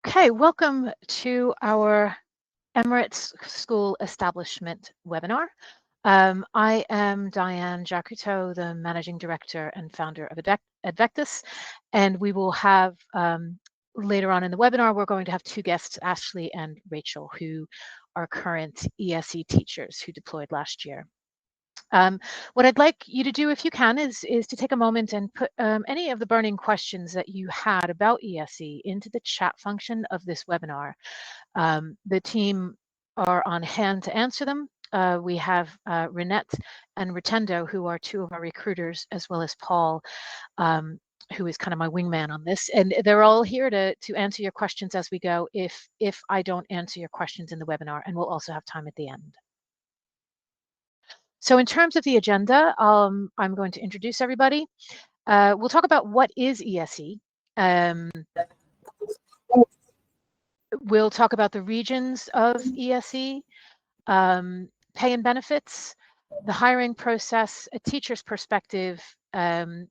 Okay, welcome to our Emirates School Establishment webinar. I am Diane Jacuto, the Managing Director and founder of Edvectus, and we will have, later on in the webinar, we're going to have two guests, Ashley and Rachel, who are current ESE teachers who deployed last year. What I'd like you to do, if you can, is to take a moment and put any of the burning questions that you had about ESE into the chat function of this webinar. The team are on hand to answer them. We have Renette and Rotendo, who are two of our recruiters, as well as Paul, who is kind of my wingman on this. And they're all here to answer your questions as we go if I don't answer your questions in the webinar, and we'll also have time at the end. So in terms of the agenda, I'm going to introduce everybody. We'll talk about what is ESE. We'll talk about the regions of ESE, pay and benefits, the hiring process, a teacher's perspective, and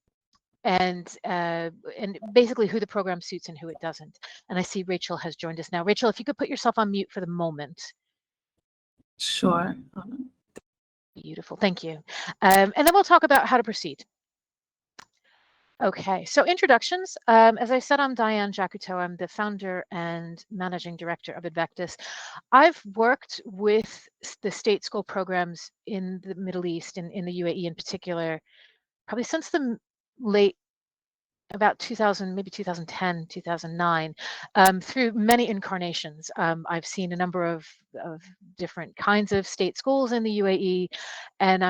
basically who the program suits and who it doesn't. And I see Rachel has joined us now. Rachel, if you could put yourself on mute for the moment. Sure. Beautiful, thank you. And then we'll talk about how to proceed. Okay, so introductions. As I said, I'm Diane Jacuto. I'm the founder and managing director of Edvectus. I've worked with the state school programs in the Middle East and in the UAE in particular, probably since the late, about 2000, maybe 2010, 2009, through many incarnations. I've seen a number of different kinds of state schools in the UAE, and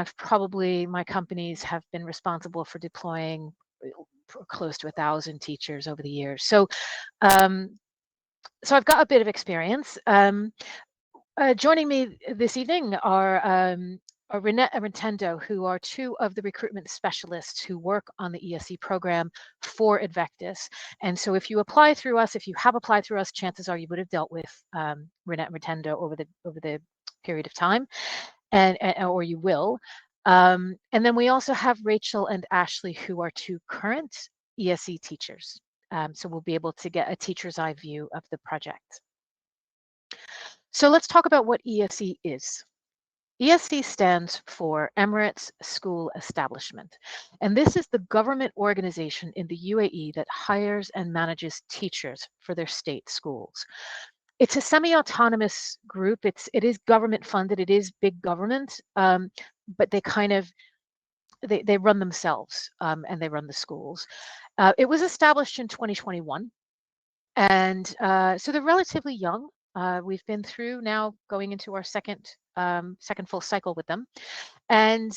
my companies have been responsible for deploying close to 1,000 teachers over the years. So I've got a bit of experience. Joining me this evening are Renette and Rotendo, who are two of the recruitment specialists who work on the ESE program for Edvectus. And so if you apply through us, if you have applied through us, chances are you would have dealt with Renette and Rotendo over the period of time, or you will. And then we also have Rachel and Ashley, who are two current ESE teachers. So we'll be able to get a teacher's eye view of the project. So let's talk about what ESE is. ESE stands for Emirates School Establishment, and this is the government organization in the UAE that hires and manages teachers for their state schools. It's a semi-autonomous group. It is government funded. It is big government, but they kind of they run themselves and they run the schools. It was established in 2021, and so they're relatively young. We've been through now going into our second full cycle with them, and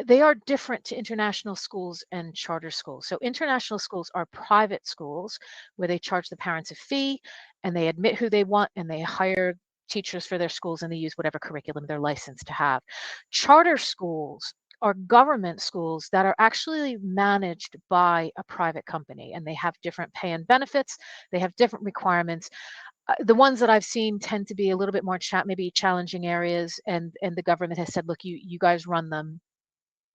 they are different to international schools and charter schools. So international schools are private schools where they charge the parents a fee and they admit who they want and they hire teachers for their schools and they use whatever curriculum they're licensed to have. Charter schools are government schools that are actually managed by a private company, and they have different pay and benefits. They have different requirements. The ones that I've seen tend to be a little bit more maybe challenging areas, and the government has said, look, you guys run them.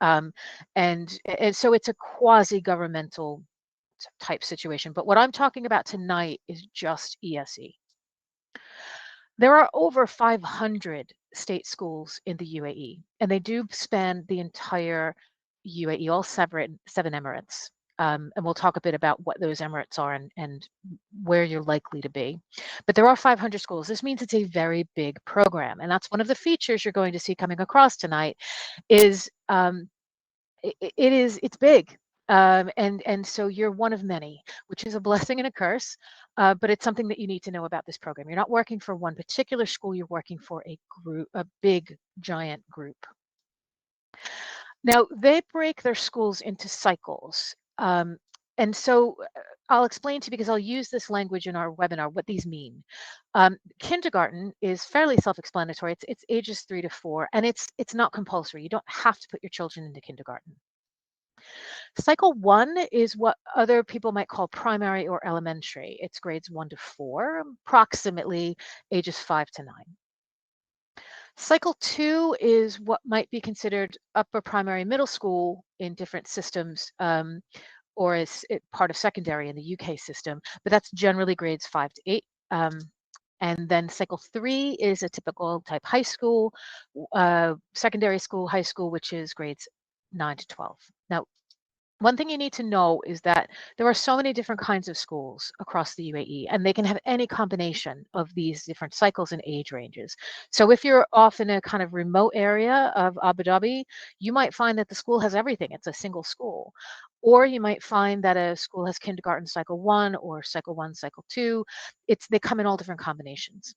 And so it's a quasi-governmental type situation. But what I'm talking about tonight is just ESE. There are over 500 state schools in the UAE, and they do span the entire UAE, all seven Emirates. And we'll talk a bit about what those Emirates are and where you're likely to be. But there are 500 schools. This means it's a very big program. And that's one of the features you're going to see coming across tonight is it's big. And so you're one of many, which is a blessing and a curse, but it's something that you need to know about this program. You're not working for one particular school, you're working for a group, a big, giant group. Now, they break their schools into cycles. And so I'll explain to you, because I'll use this language in our webinar, what these mean. Kindergarten is fairly self-explanatory. It's ages 3 to 4, and it's not compulsory. You don't have to put your children into kindergarten. Cycle 1 is what other people might call primary or elementary. It's grades 1 to 4, approximately ages 5 to 9. Cycle 2 is what might be considered upper primary middle school in different systems, or is it part of secondary in the UK system, but that's generally grades 5 to 8. And then cycle 3 is a typical type high school, secondary school, high school, which is grades 9 to 12. Now, one thing you need to know is that there are so many different kinds of schools across the UAE, and they can have any combination of these different cycles and age ranges. So if you're off in a kind of remote area of Abu Dhabi, you might find that the school has everything. It's a single school. Or you might find that a school has kindergarten cycle 1 or cycle 1, cycle 2. They come in all different combinations.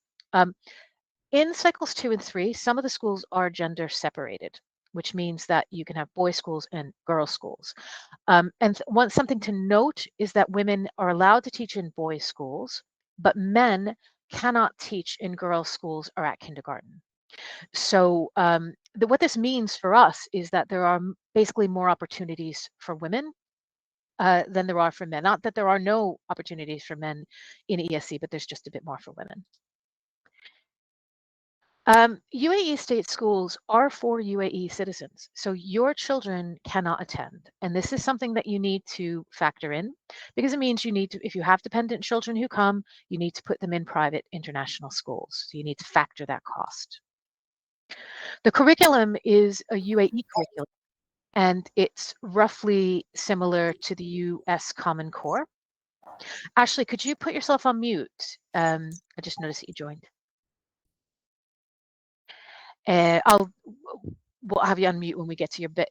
In cycles 2 and 3, some of the schools are gender separated, which means that you can have boys' schools and girls' schools. Something to note is that women are allowed to teach in boys' schools, but men cannot teach in girls' schools or at kindergarten. So what this means for us is that there are basically more opportunities for women than there are for men. Not that there are no opportunities for men in ESC, but there's just a bit more for women. UAE state schools are for UAE citizens, so your children cannot attend. And this is something that you need to factor in, because it means you need to, if you have dependent children who come, you need to put them in private international schools. So you need to factor that cost. The curriculum is a UAE curriculum, and it's roughly similar to the US Common Core. Ashley, could you put yourself on mute? I just noticed that you joined. We'll have you unmute when we get to your bit.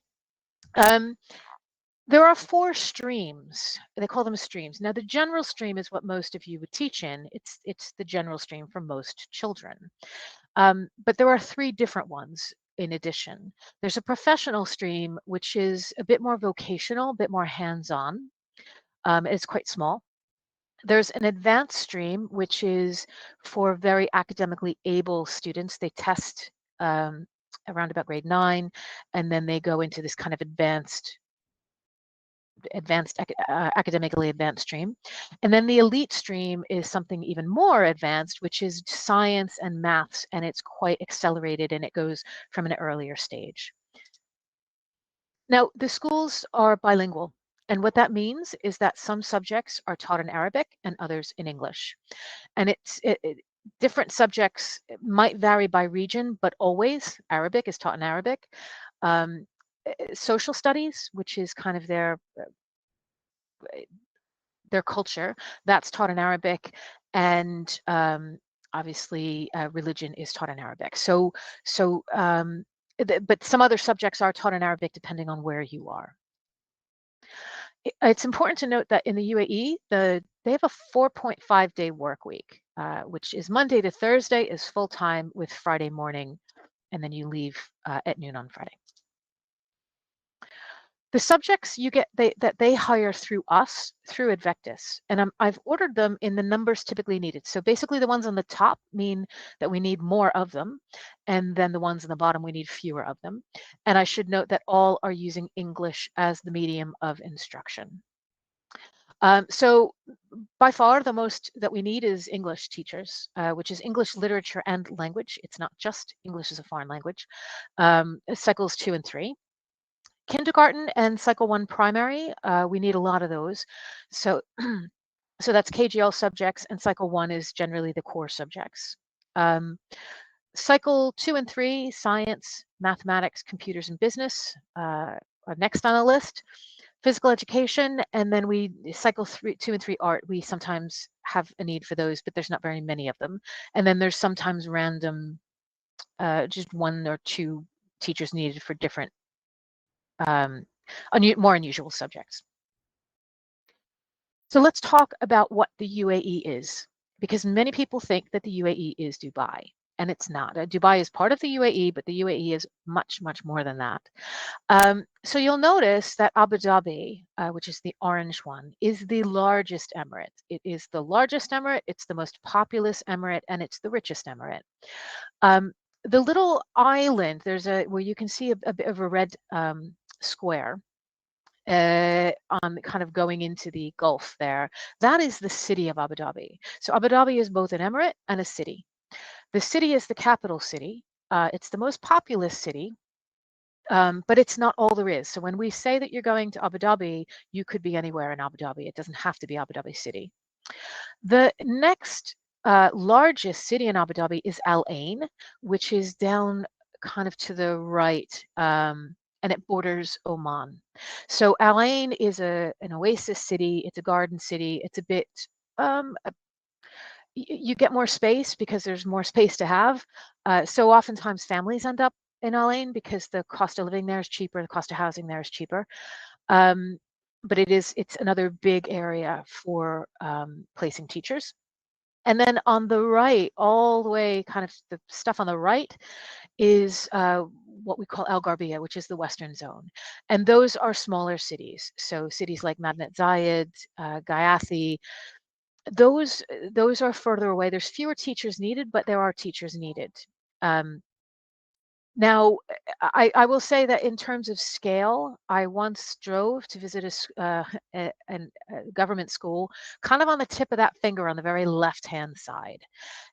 There are 4 streams. They call them streams. Now, the general stream is what most of you would teach in. It's the general stream for most children. But there are 3 different ones in addition. There's a professional stream, which is a bit more vocational, a bit more hands-on. It's quite small. There's an advanced stream, which is for very academically able students. They test around about grade 9, and then they go into this kind of academically advanced stream. And then the elite stream is something even more advanced, which is science and maths, and it's quite accelerated, and it goes from an earlier stage. Now, the schools are bilingual. And what that means is that some subjects are taught in Arabic and others in English. And different subjects might vary by region, but always Arabic is taught in Arabic. Social studies, which is kind of their culture, that's taught in Arabic. And obviously religion is taught in Arabic. But some other subjects are taught in Arabic depending on where you are. It's important to note that in the UAE, they have a 4.5-day work week, which is Monday to Thursday is full-time with Friday morning, and then you leave at noon on Friday. The subjects you get that they hire through us, through Edvectus, and I've ordered them in the numbers typically needed. So basically the ones on the top mean that we need more of them, and then the ones on the bottom, we need fewer of them. And I should note that all are using English as the medium of instruction. So by far the most that we need is English teachers, which is English literature and language. It's not just English as a foreign language. Cycles 2 and 3. Kindergarten and cycle 1 primary, we need a lot of those. So, so that's KGL subjects, and cycle 1 is generally the core subjects. Cycle 2 and 3, science, mathematics, computers, and business are next on the list. Physical education, and then cycle 2 and 3 art, we sometimes have a need for those, but there's not very many of them. And then there's sometimes random, just 1 or 2 teachers needed for different more unusual subjects. So let's talk about what the UAE is, because many people think that the UAE is Dubai, and it's not. Dubai is part of the UAE, but the UAE is much, much more than that. So you'll notice that Abu Dhabi, which is the orange one, is the largest emirate. It is the largest emirate, it's the most populous emirate, and it's the richest emirate. The little island, where you can see a bit of a red square kind of going into the Gulf there. That is the city of Abu Dhabi. So Abu Dhabi is both an emirate and a city. The city is the capital city. It's the most populous city. But it's not all there is. So when we say that you're going to Abu Dhabi, you could be anywhere in Abu Dhabi. It doesn't have to be Abu Dhabi City. The next largest city in Abu Dhabi is Al Ain, which is down kind of to the right, and it borders Oman. So Al Ain is an oasis city. It's a garden city. It's a bit, you get more space because there's more space to have. So oftentimes families end up in Al Ain because the cost of living there is cheaper, the cost of housing there is cheaper. But it's another big area for placing teachers. And then on the right, all the way, kind of the stuff on the right is what we call Al Gharbia, which is the Western Zone. And those are smaller cities. So cities like Madinat Zayed, Gayatri, those are further away. There's fewer teachers needed, but there are teachers needed. Now, I will say that in terms of scale, I once drove to visit a government school, kind of on the tip of that finger on the very left-hand side.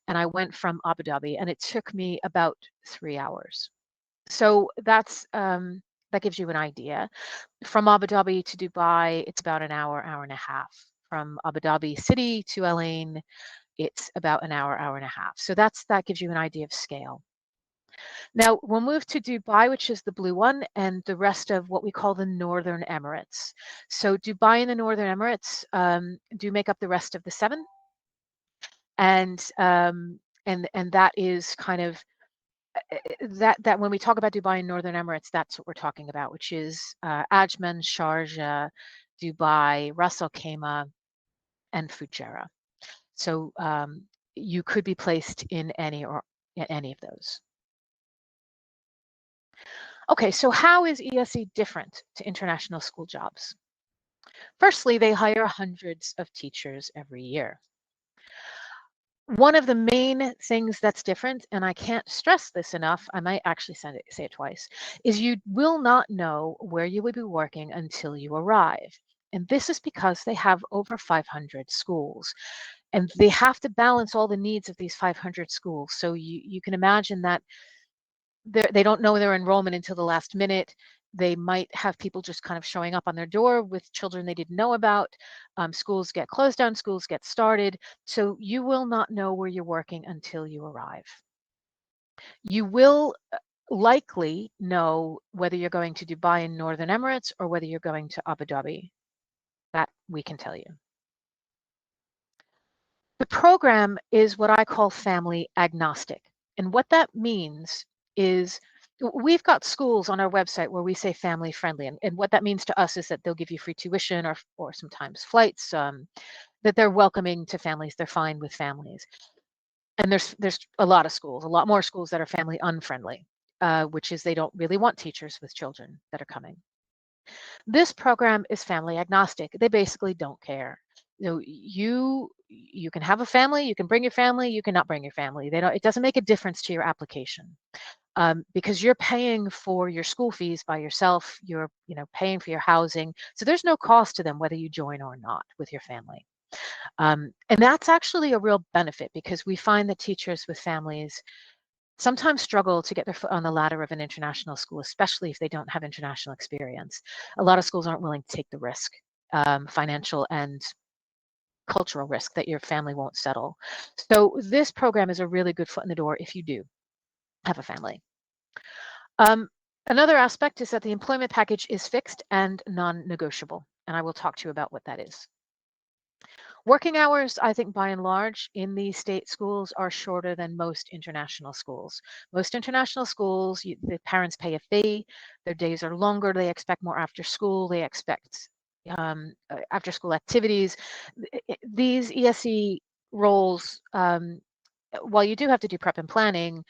And I went from Abu Dhabi, and it took me about 3 hours. So that gives you an idea. From Abu Dhabi to Dubai, it's about an hour, hour and a half. From Abu Dhabi City to Al Ain, it's about an hour, hour and a half. So that gives you an idea of scale. Now we'll move to Dubai, which is the blue one, and the rest of what we call the Northern Emirates. So Dubai and the Northern Emirates do make up the rest of the 7, and that is kind of that when we talk about Dubai and Northern Emirates, that's what we're talking about, which is Ajman, Sharjah, Dubai, Ras Al Khaimah, and Fujairah. So you could be placed in any of those. Okay, so how is ESE different to international school jobs? Firstly, they hire hundreds of teachers every year. One of the main things that's different, and I can't stress this enough, I might actually say it twice, is you will not know where you will be working until you arrive. And this is because they have over 500 schools. And they have to balance all the needs of these 500 schools. So you can imagine that they don't know their enrollment until the last minute. They might have people just kind of showing up on their door with children they didn't know about. Schools get closed down, schools get started. So you will not know where you're working until you arrive. You will likely know whether you're going to Dubai and Northern Emirates or whether you're going to Abu Dhabi. That we can tell you. The program is what I call family agnostic. And what that means is we've got schools on our website where we say family friendly. And what that means to us is that they'll give you free tuition or sometimes flights, that they're welcoming to families. They're fine with families. And there's a lot of schools, a lot more schools that are family unfriendly, which is they don't really want teachers with children that are coming. This program is family agnostic. They basically don't care. You can have a family, you can bring your family, you cannot bring your family. It doesn't make a difference to your application, because you're paying for your school fees by yourself. You're paying for your housing, so there's no cost to them whether you join or not with your family. And that's actually a real benefit, because we find that teachers with families sometimes struggle to get their foot on the ladder of an international school, especially if they don't have international experience. A lot of schools aren't willing to take the risk, financial and cultural risk, that your family won't settle. So this program is a really good foot in the door if you do have a family. Another aspect is that the employment package is fixed and non-negotiable, and I will talk to you about what that is. Working hours, I think by and large in these state schools are shorter than most international schools. Most international schools, the parents pay a fee, their days are longer, they expect more after school, they expect after school activities. These ESE roles, while you do have to do prep and planning,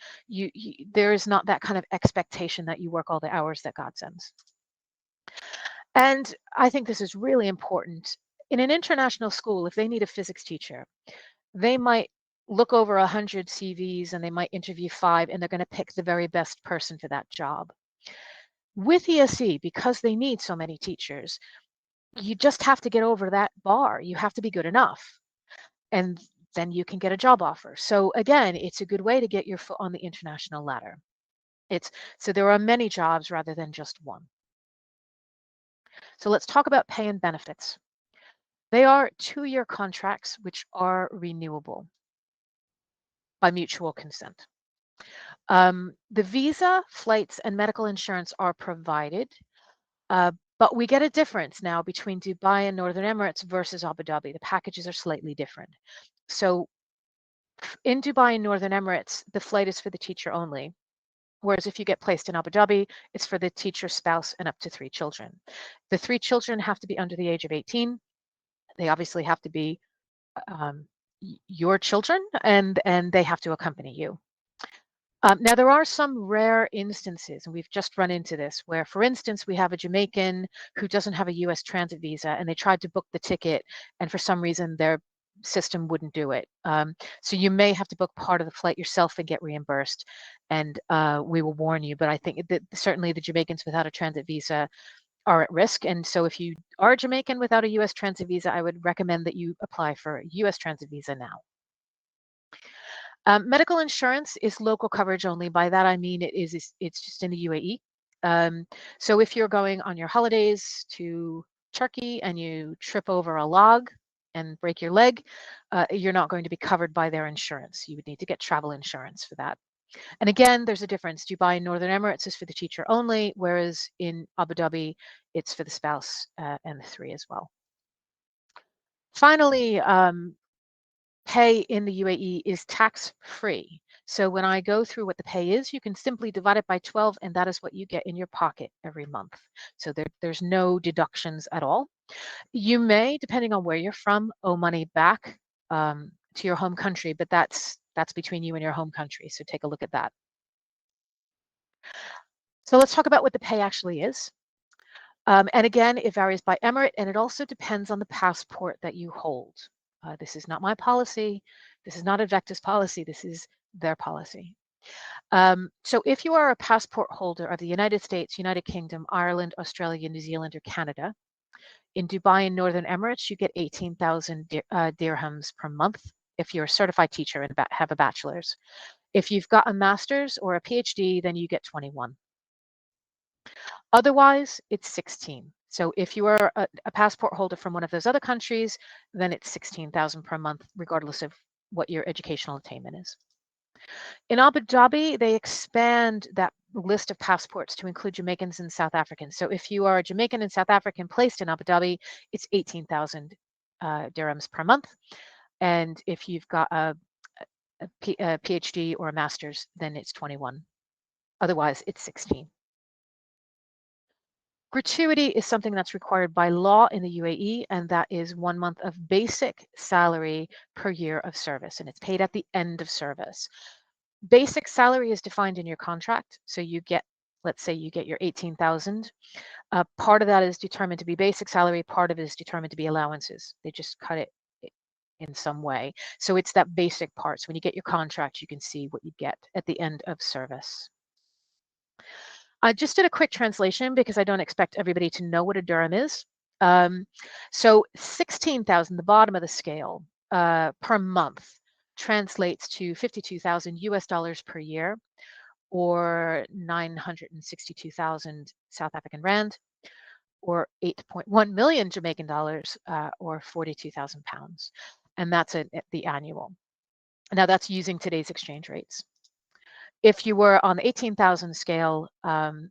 there is not that kind of expectation that you work all the hours that God sends. And I think this is really important. In an international school, if they need a physics teacher, they might look over 100 CVs and they might interview 5, and they're going to pick the very best person for that job. With ESE, because they need so many teachers, you just have to get over that bar. You have to be good enough, and then you can get a job offer. So again, it's a good way to get your foot on the international ladder. So there are many jobs rather than just one. So let's talk about pay and benefits. They are 2-year contracts which are renewable by mutual consent. The visa, flights, and medical insurance are provided, but we get a difference now between Dubai and Northern Emirates versus Abu Dhabi. The packages are slightly different. So in Dubai and Northern Emirates, the flight is for the teacher only. Whereas if you get placed in Abu Dhabi, it's for the teacher, spouse, and up to 3 children. The 3 children have to be under the age of 18. They obviously have to be your children, and they have to accompany you. Now, there are some rare instances, and we've just run into this, where, for instance, we have a Jamaican who doesn't have a US transit visa, and they tried to book the ticket, and for some reason their system wouldn't do it. So you may have to book part of the flight yourself and get reimbursed, and we will warn you. But I think that certainly the Jamaicans without a transit visa are at risk. And so if you are Jamaican without a US transit visa, I would recommend that you apply for a US transit visa now. Medical insurance is local coverage only. By that I mean it's just in the UAE. So if you're going on your holidays to Turkey and you trip over a log and break your leg, you're not going to be covered by their insurance. You would need to get travel insurance for that. And again, there's a difference. Dubai and Northern Emirates is for the teacher only, whereas in Abu Dhabi, it's for the spouse and the 3 as well. Finally, pay in the UAE is tax-free. So when I go through what the pay is, you can simply divide it by 12, and that is what you get in your pocket every month. So there's no deductions at all. You may, depending on where you're from, owe money back to your home country, but that's between you and your home country. So take a look at that. So let's talk about what the pay actually is. And again, it varies by emirate, and it also depends on the passport that you hold. This is not my policy. This is not Edvectus policy. This is their policy. So if you are a passport holder of the United States, United Kingdom, Ireland, Australia, New Zealand, or Canada, in Dubai and Northern Emirates, you get 18,000 dirhams per month if you're a certified teacher and have a bachelor's. If you've got a master's or a PhD, then you get 21. Otherwise, it's 16. So if you are a passport holder from one of those other countries, then it's 16,000 per month, regardless of what your educational attainment is. In Abu Dhabi, they expand that list of passports to include Jamaicans and South Africans. So if you are a Jamaican and South African placed in Abu Dhabi, it's 18,000 dirhams per month. And if you've got a PhD or a master's, then it's 21. Otherwise, it's 16. Gratuity is something that's required by law in the UAE, and that is 1 month of basic salary per year of service, and it's paid at the end of service. Basic salary is defined in your contract. So you get, let's say you get your 18,000. Part of that is determined to be basic salary, part of it is determined to be allowances. They just cut it in some way. So it's that basic part. So when you get your contract, you can see what you get at the end of service. I just did a quick translation because I don't expect everybody to know what a dirham is. So 16,000, the bottom of the scale, per month translates to 52,000 US dollars per year, or 962,000 South African rand, or 8.1 million Jamaican dollars, or 42,000 pounds. And that's the annual. Now that's using today's exchange rates. If you were on the 18,000 scale, then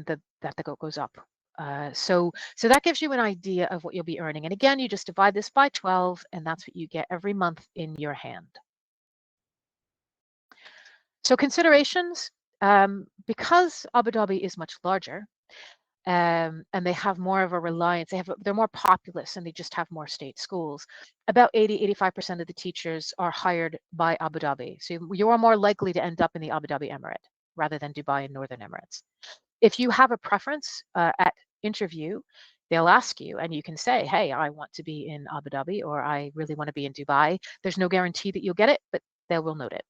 that goes up. So that gives you an idea of what you'll be earning. And again, you just divide this by 12, and that's what you get every month in your hand. So considerations, because Abu Dhabi is much larger, and they have more of a reliance, they're more populous and they just have more state schools. About 85% of the teachers are hired by Abu Dhabi. So you are more likely to end up in the Abu Dhabi Emirate rather than Dubai and Northern Emirates. If you have a preference at interview, they'll ask you and you can say, hey, I want to be in Abu Dhabi, or I really want to be in Dubai. There's no guarantee that you'll get it, but they will note it.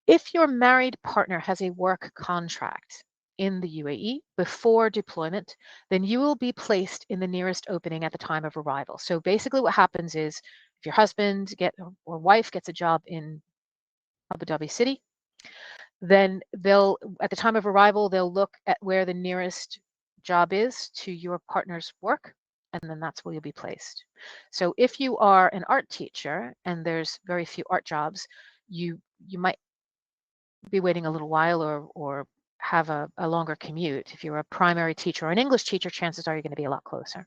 If your married partner has a work contract in the UAE before deployment, then you will be placed in the nearest opening at the time of arrival. So basically what happens is if your husband or wife gets a job in Abu Dhabi City, Then they'll, at the time of arrival, they'll look at where the nearest job is to your partner's work, and then that's where you'll be placed. So if you are an art teacher and there's very few art jobs, you might be waiting a little while or have a longer commute. If you're a primary teacher or an English teacher, chances are you're going to be a lot closer.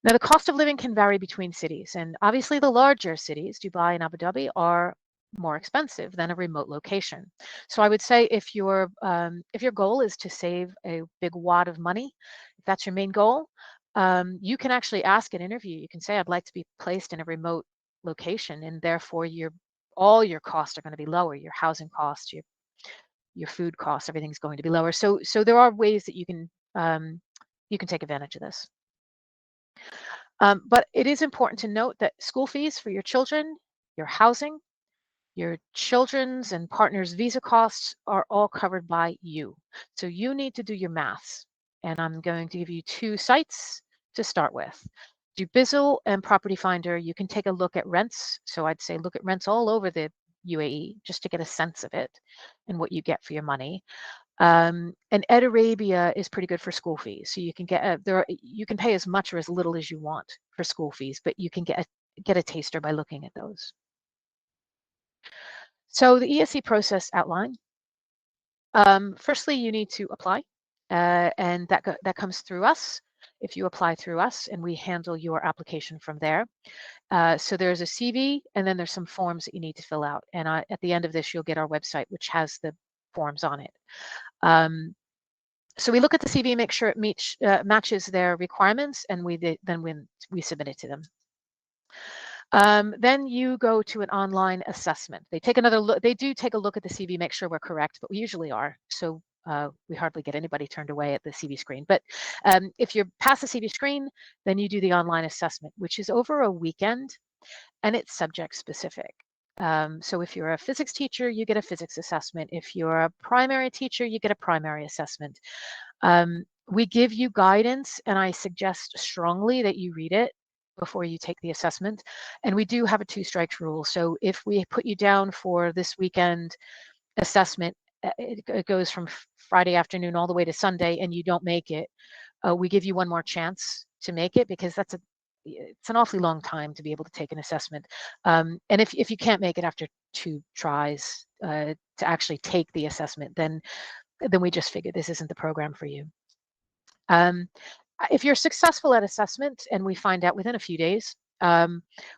Now, the cost of living can vary between cities, and obviously the larger cities, Dubai and Abu Dhabi, are more expensive than a remote location. So I would say if your goal is to save a big wad of money, if that's your main goal, you can actually ask an interview. You can say, I'd like to be placed in a remote location, and therefore all your costs are going to be lower. Your housing costs, your food costs, everything's going to be lower. So there are ways that you can take advantage of this. But it is important to note that school fees for your children, your housing, your children's and partner's visa costs are all covered by you. So you need to do your maths. And I'm going to give you 2 sites to start with. Dubizzle and Property Finder, you can take a look at rents. So I'd say look at rents all over the UAE just to get a sense of it and what you get for your money. And Ed Arabia is pretty good for school fees. So you can get you can pay as much or as little as you want for school fees, but you can get a taster by looking at those. So the ESC process outline. Firstly, you need to apply, and that comes through us. If you apply through us, and we handle your application from there. So there's a CV, and then there's some forms that you need to fill out. And at the end of this, you'll get our website, which has the forms on it. So we look at the CV, make sure it matches their requirements, and then we submit it to them. Then you go to an online assessment. They take another look. They do take a look at the CV, make sure we're correct, but we usually are. So we hardly get anybody turned away at the CV screen. But if you're past the CV screen, then you do the online assessment, which is over a weekend, and it's subject specific. So if you're a physics teacher, you get a physics assessment. If you're a primary teacher, you get a primary assessment. We give you guidance, and I suggest strongly that you read it before you take the assessment. And we do have a 2 strikes rule. So if we put you down for this weekend assessment, it goes from Friday afternoon all the way to Sunday, and you don't make it, we give you one more chance to make it, because it's an awfully long time to be able to take an assessment. And if you can't make it after 2 tries to actually take the assessment, then we just figured this isn't the program for you. If you're successful at assessment, and we find out within a few days,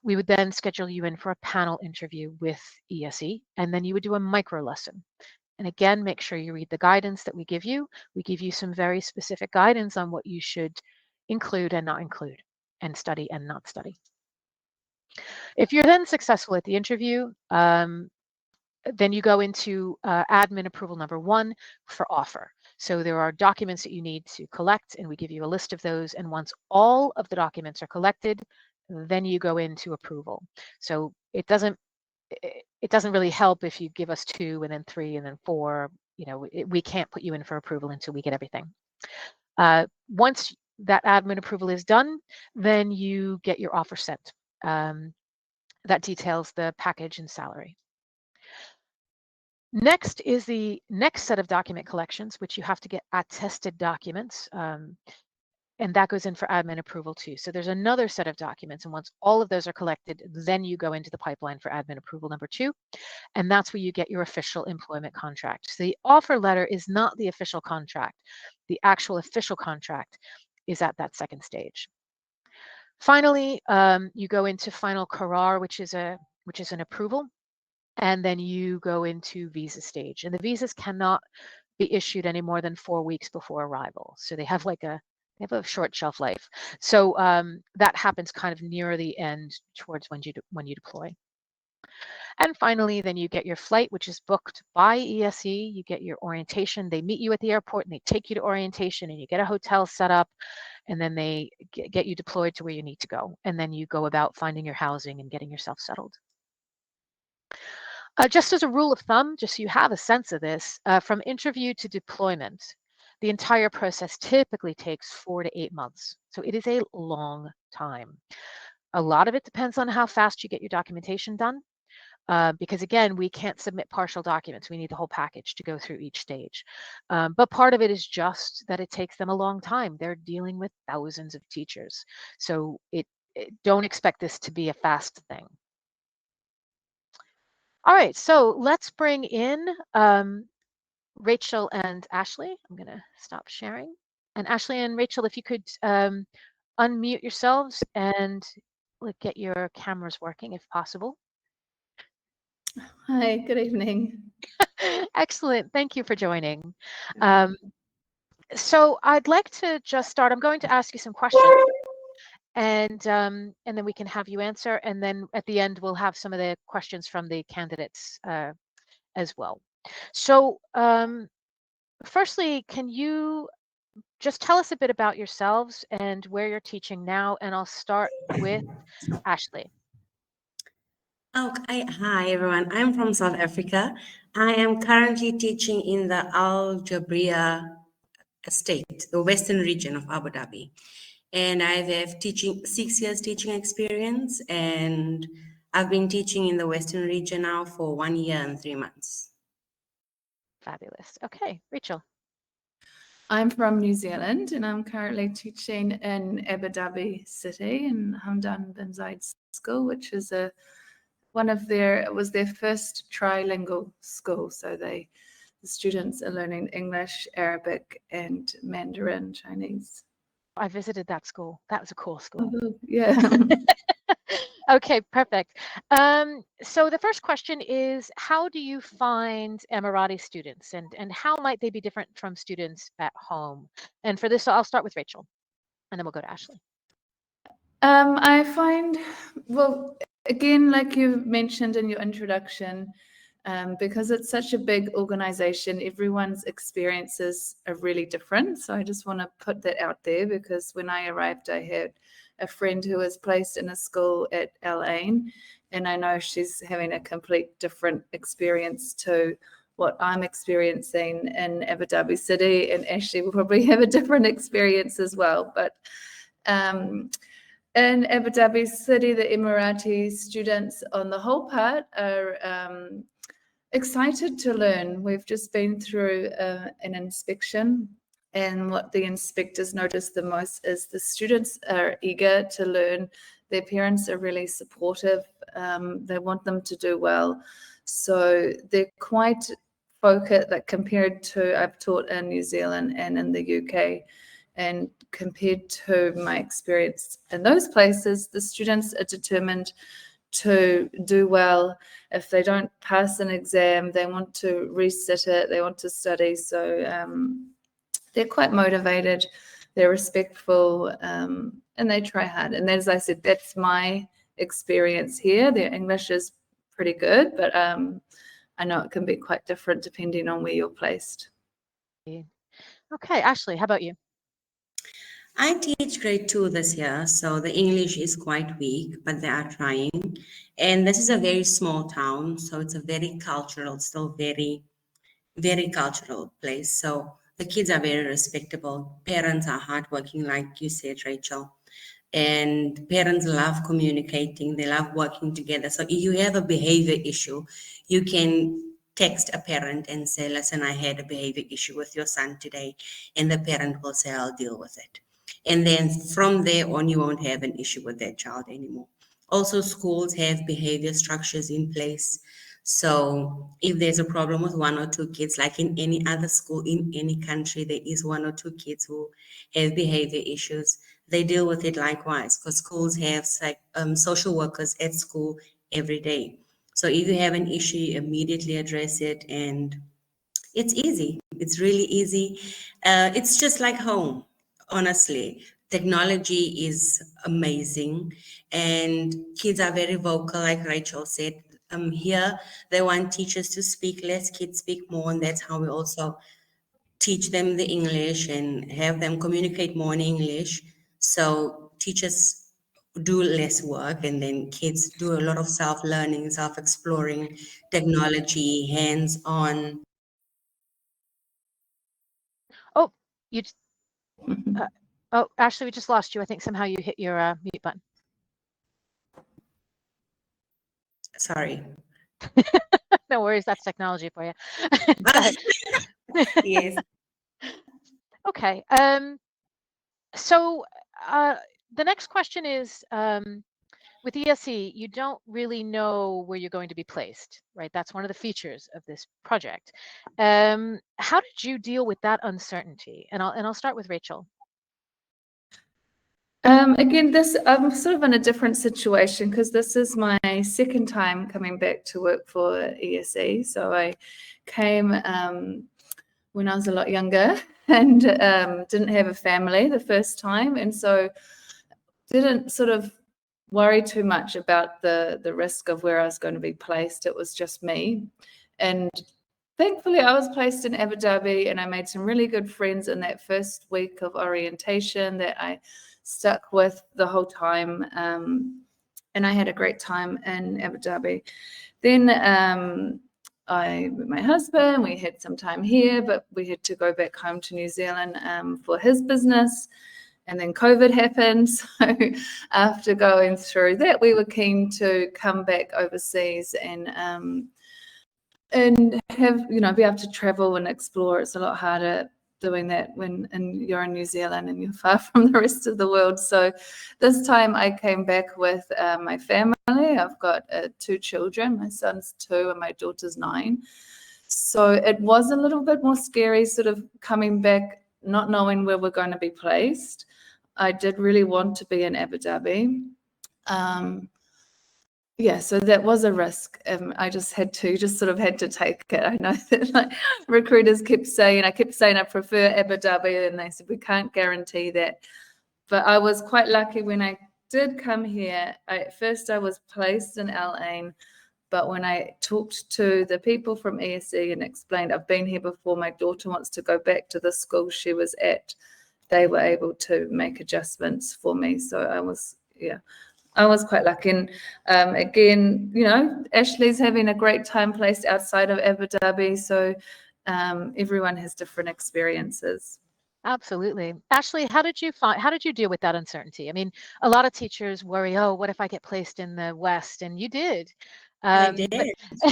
we would then schedule you in for a panel interview with ESE, and then you would do a micro lesson. And again, make sure you read the guidance that we give you. We give you some very specific guidance on what you should include and not include, and study and not study. If you're then successful at the interview, then you go into admin approval number 1 for offer. So there are documents that you need to collect, and we give you a list of those. And once all of the documents are collected, then you go into approval. So it doesn't really help if you give us 2 and then 3 and then 4. We can't put you in for approval until we get everything. Once that admin approval is done, then you get your offer sent. That details the package and salary. Next is the next set of document collections, which you have to get attested documents, and that goes in for admin approval too. So there's another set of documents, and once all of those are collected, then you go into the pipeline for admin approval number 2, and that's where you get your official employment contract. So the offer letter is not the official contract. The actual official contract is at that second stage. Finally, you go into final qarar, which is an approval. And then you go into visa stage, and the visas cannot be issued any more than 4 weeks before arrival. So they have a short shelf life. So that happens kind of near the end, towards when you deploy. And finally, then you get your flight, which is booked by ESE. You get your orientation. They meet you at the airport, and they take you to orientation, and you get a hotel set up, and then they get you deployed to where you need to go. And then you go about finding your housing and getting yourself settled. Just as a rule of thumb, just so you have a sense of this, from interview to deployment, the entire process typically takes 4 to 8 months. So it is a long time. A lot of it depends on how fast you get your documentation done. because again, we can't submit partial documents. We need the whole package to go through each stage. But part of it is just that it takes them a long time. They're dealing with thousands of teachers. So don't expect this to be a fast thing. All right, so let's bring in Rachel and Ashley. I'm going to stop sharing. And Ashley and Rachel, if you could unmute yourselves and get your cameras working if possible. Hi, good evening. Excellent. Thank you for joining. So I'd like to just start. I'm going to ask you some questions, and then we can have you answer. And then at the end, we'll have some of the questions from the candidates as well. So firstly, can you just tell us a bit about yourselves and where you're teaching now? And I'll start with Ashley. Hi everyone. I'm from South Africa. I am currently teaching in the Al Jabriya state, the western region of Abu Dhabi. And I have 6 years teaching experience, and I've been teaching in the western region now for 1 year and 3 months. Fabulous. Okay, Rachel. I'm from New Zealand and I'm currently teaching in Abu Dhabi City in Hamdan bin Zayed School, which is it was their first trilingual school. So the students are learning English, Arabic, and Mandarin Chinese. I visited that school. That was a cool school. Yeah. Okay, perfect. So the first question is, how do you find Emirati students, and how might they be different from students at home? And for this, I'll start with Rachel, and then we'll go to Ashley. I find, well, again, like you mentioned in your introduction, because it's such a big organization, everyone's experiences are really different. So I just want to put that out there, because when I arrived, I had a friend who was placed in a school at Al Ain, and I know she's having a complete different experience to what I'm experiencing in Abu Dhabi City, and Ashley will probably have a different experience as well. But in Abu Dhabi City, the Emirati students on the whole part are excited to learn. We've just been through an inspection, and what the inspectors noticed the most is the students are eager to learn. Their parents are really supportive. They want them to do well. So they're quite focused, like compared to I've taught in New Zealand and in the UK. And compared to my experience in those places, the students are determined to do well. If they don't pass an exam, they want to resit it, they want to study. So they're quite motivated, they're respectful, and they try hard. And as I said, that's my experience here. Their English is pretty good, but I know it can be quite different depending on where you're placed. Okay, Ashley, how about you? I teach grade 2 this year, so the English is quite weak, but they are trying. And this is a very small town, so it's a very cultural, still very, very cultural place. So the kids are very respectable. Parents are hardworking, like you said, Rachel. And parents love communicating, they love working together. So if you have a behavior issue, you can text a parent and say, listen, I had a behavior issue with your son today. And the parent will say, I'll deal with it. And then from there on, you won't have an issue with that child anymore. Also, schools have behavior structures in place. So if there's a problem with 1 or 2 kids, like in any other school in any country, there is 1 or 2 kids who have behavior issues. They deal with it likewise, because schools have social workers at school every day. So if you have an issue, you immediately address it, and it's easy. It's really easy. It's just like home, honestly. Technology is amazing, and kids are very vocal, like Rachel said. Here, they want teachers to speak less, kids speak more, and that's how we also teach them the English and have them communicate more in English. So teachers do less work, and then kids do a lot of self-learning, self-exploring, technology, hands-on. Oh, you. Oh, Ashley, we just lost you. I think somehow you hit your mute button. Sorry. No worries, that's technology for you. Sorry. Yes. Okay. So the next question is, with ESE, you don't really know where you're going to be placed, right? That's one of the features of this project. How did you deal with that uncertainty? And I'll start with Rachel. Again, I'm sort of in a different situation because this is my second time coming back to work for ESE. So I came when I was a lot younger and didn't have a family the first time, and so didn't sort of worry too much about the risk of where I was going to be placed. It was just me, and thankfully I was placed in Abu Dhabi, and I made some really good friends in that first week of orientation that I stuck with the whole time, and I had a great time in Abu Dhabi. Then I met my husband, we had some time here, but we had to go back home to New Zealand for his business. And then COVID happened. So after going through that, we were keen to come back overseas and have, be able to travel and explore. It's a lot harder doing that when you're in New Zealand and you're far from the rest of the world. So this time I came back with my family. I've got 2 children. My son's 2 and my daughter's 9. So it was a little bit more scary sort of coming back, not knowing where we're going to be placed. I did really want to be in Abu Dhabi. So that was a risk. I just had to take it. I know that recruiters kept saying I prefer Abu Dhabi, and they said we can't guarantee that. But I was quite lucky when I did come here. At first I was placed in Al Ain, but when I talked to the people from ESE and explained I've been here before, my daughter wants to go back to the school she was at, they were able to make adjustments for me. So I was quite lucky. And again, Ashley's having a great time placed outside of Abu Dhabi. So everyone has different experiences. Absolutely. Ashley, how did you deal with that uncertainty? I mean, a lot of teachers worry, oh, what if I get placed in the West? And you did. I did.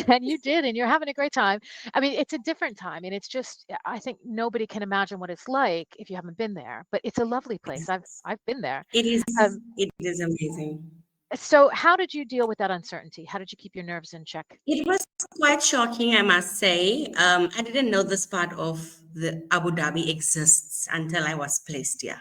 And you did, and you're having a great time. I mean, it's a different time, and it's just, I think nobody can imagine what it's like if you haven't been there, but it's a lovely place. I've been there. It is. Um, It is amazing. so how did you deal with that uncertainty? How did you keep your nerves in check? It was quite shocking, I must say. I didn't know this part of the Abu Dhabi exists until I was placed here.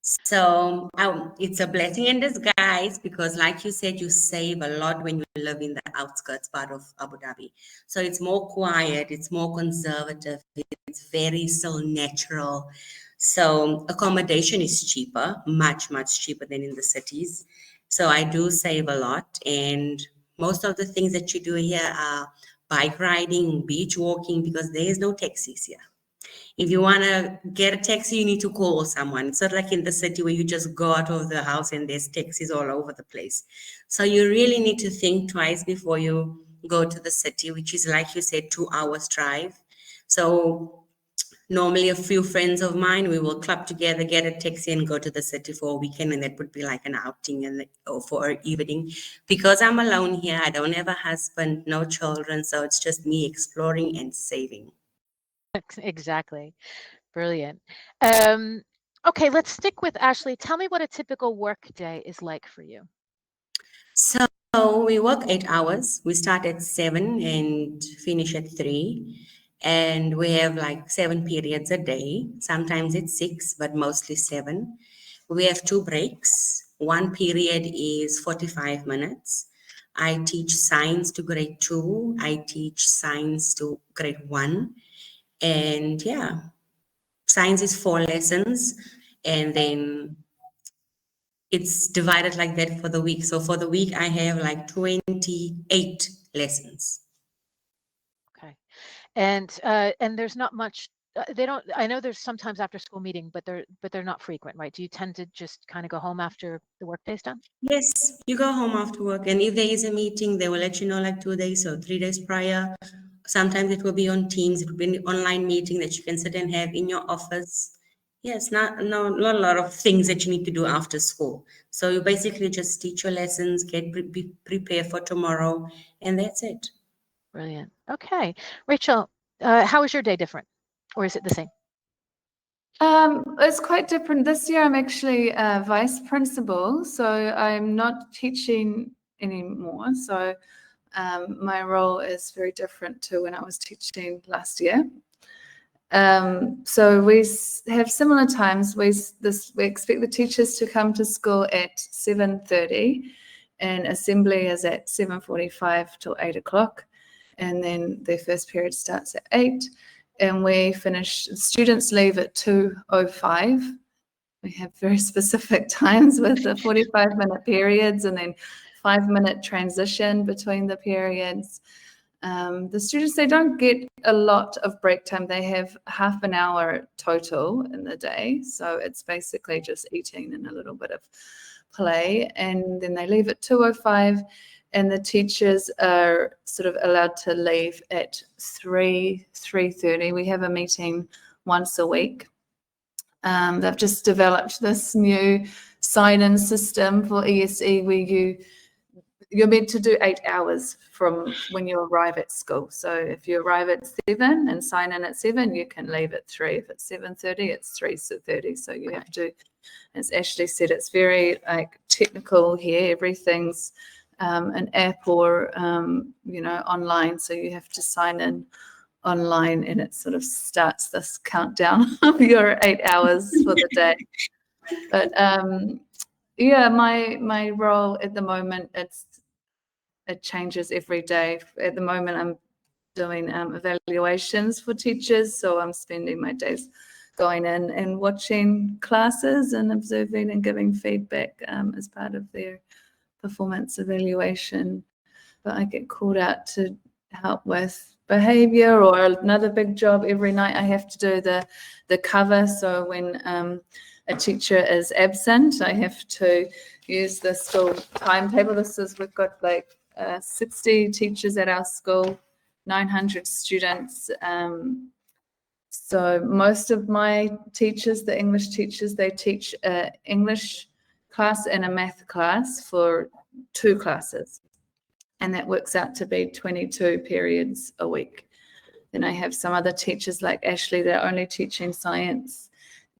So it's a blessing in disguise because, like you said, you save a lot when you live in the outskirts part of Abu Dhabi. So it's more quiet, it's more conservative, it's very still natural. So accommodation is cheaper, much, much cheaper than in the cities. So I do save a lot. And most of the things that you do here are bike riding, beach walking, because there is no taxis here. If you want to get a taxi, you need to call someone. It's not like in the city where you just go out of the house and there's taxis all over the place. So you really need to think twice before you go to the city, which is, like you said, 2 hours drive. So normally a few friends of mine, we will club together, get a taxi and go to the city for a weekend, and that would be like an outing or for an evening. Because I'm alone here, I don't have a husband, no children, so it's just me exploring and saving. Exactly. Brilliant. Okay, let's stick with Ashley. Tell me what a typical work day is like for you. So we work 8 hours. We start at 7 and finish at 3. And we have like 7 periods a day. Sometimes it's 6, but mostly 7. We have 2 breaks. One period is 45 minutes. I teach science to grade 2. I teach science to grade 1. And science is 4 lessons. And then it's divided like that for the week. So for the week, I have like 28 lessons. Okay. And there's not much, they don't, I know there's sometimes after school meeting, but they're not frequent, right? Do you tend to just kind of go home after the workday's done? Yes, you go home after work. And if there is a meeting, they will let you know like 2 days or 3 days prior. Sometimes it will be on Teams. It will be an online meeting that you can sit and have in your office. Yes, not a lot of things that you need to do after school. So you basically just teach your lessons, be prepared for tomorrow, and that's it. Brilliant. Okay. Rachel, how is your day different? Or is it the same? It's quite different. This year I'm actually a vice principal, so I'm not teaching anymore. So my role is very different to when I was teaching last year. So we have similar times. We expect the teachers to come to school at 7:30, and assembly is at 7:45 till 8 o'clock, and then their first period starts at 8, and we finish. Students leave at 2:05. We have very specific times with the 45-minute periods, and then 5-minute transition between the periods. The students, they don't get a lot of break time. They have half an hour total in the day. So it's basically just eating and a little bit of play. And then they leave at 2:05, and the teachers are sort of allowed to leave at 3:30. We have a meeting once a week. They've just developed this new sign-in system for ESE where you're meant to do 8 hours from when you arrive at school. So if you arrive at 7 and sign in at 7, you can leave at 3. If it's 7:30, it's 3:30. So you have to, as Ashley said, it's very technical here. Everything's an app or online. So you have to sign in online, and it sort of starts this countdown of your 8 hours for the day. But yeah, my role at the moment, it changes every day. At the moment, I'm doing evaluations for teachers, so I'm spending my days going in and watching classes and observing and giving feedback as part of their performance evaluation. But I get called out to help with behavior, or another big job every night I have to do the cover. So when a teacher is absent, I have to use the school timetable. We've got 60 teachers at our school, 900 students. So most of my teachers, the English teachers, they teach an English class and a math class for 2 classes. And that works out to be 22 periods a week. Then I have some other teachers like Ashley, they're only teaching science.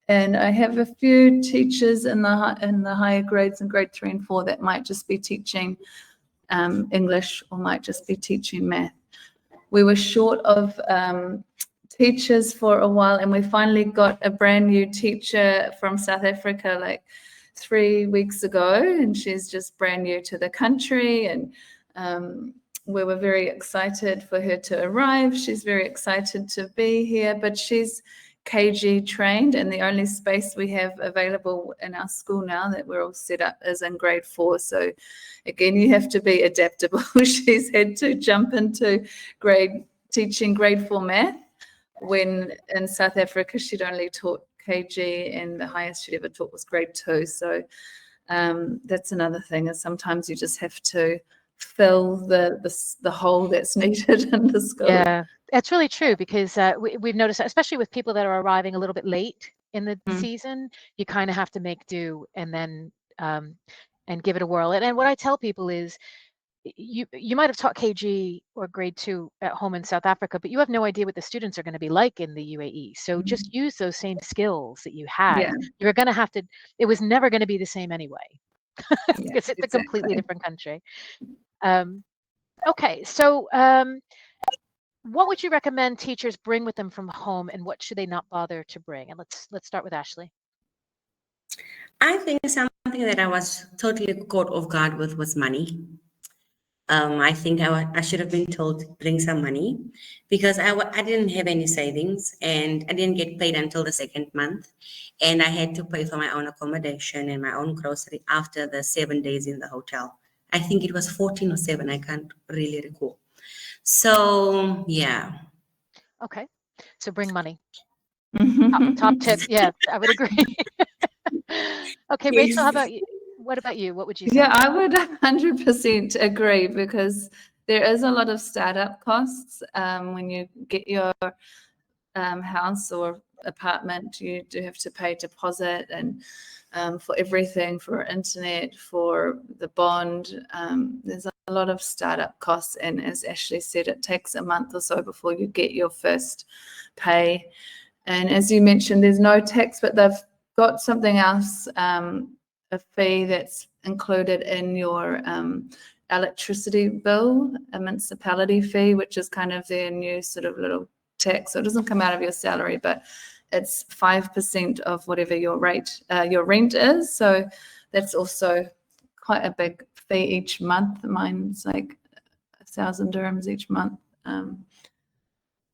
And I have a few teachers in the higher grades in grade 3 and 4 that might just be teaching English or might just be teaching math. We were short of teachers for a while, and we finally got a brand new teacher from South Africa 3 weeks ago, and she's just brand new to the country, and we were very excited for her to arrive. She's very excited to be here, but she's KG trained, and the only space we have available in our school now that we're all set up is in grade 4. So again, you have to be adaptable. She's had to jump into teaching grade 4 math when in South Africa she'd only taught KG, and the highest she'd ever taught was grade 2. So that's another thing, is sometimes you just have to fill the hole that's needed in the school. Yeah, it's really true, because we've noticed that, especially with people that are arriving a little bit late in the season, you kind of have to make do and then and give it a whirl. And what I tell people is, you might have taught KG or grade 2 at home in South Africa, but you have no idea what the students are going to be like in the UAE. So just use those same skills that you had. Yeah. You're going to have to, it was never going to be the same anyway, because it's a completely different country. Okay, so what would you recommend teachers bring with them from home, and what should they not bother to bring? And let's start with Ashley. I think something that I was totally caught off guard with was money. I think I should have been told to bring some money, because I didn't have any savings, and I didn't get paid until the 2nd month, and I had to pay for my own accommodation and my own grocery after the 7 days in the hotel. I think it was 14 or 7. I can't really recall. So yeah. Okay, so bring money. Top tip. Yeah, I would agree. Okay, Yes. Rachel, how about you? What about you? What would you say? Yeah, I would 100% agree, because there is a lot of startup costs when you get your house or apartment. You do have to pay deposit, and for everything, for internet, for the bond. There's a lot of startup costs, and as Ashley said, it takes a month or so before you get your first pay. And as you mentioned, there's no tax, but they've got something else, a fee that's included in your electricity bill, a municipality fee, which is kind of their new sort of little tax. So it doesn't come out of your salary, but it's 5% of whatever your rent is. So that's also quite a big fee each month. Mine's like 1,000 dirhams each month.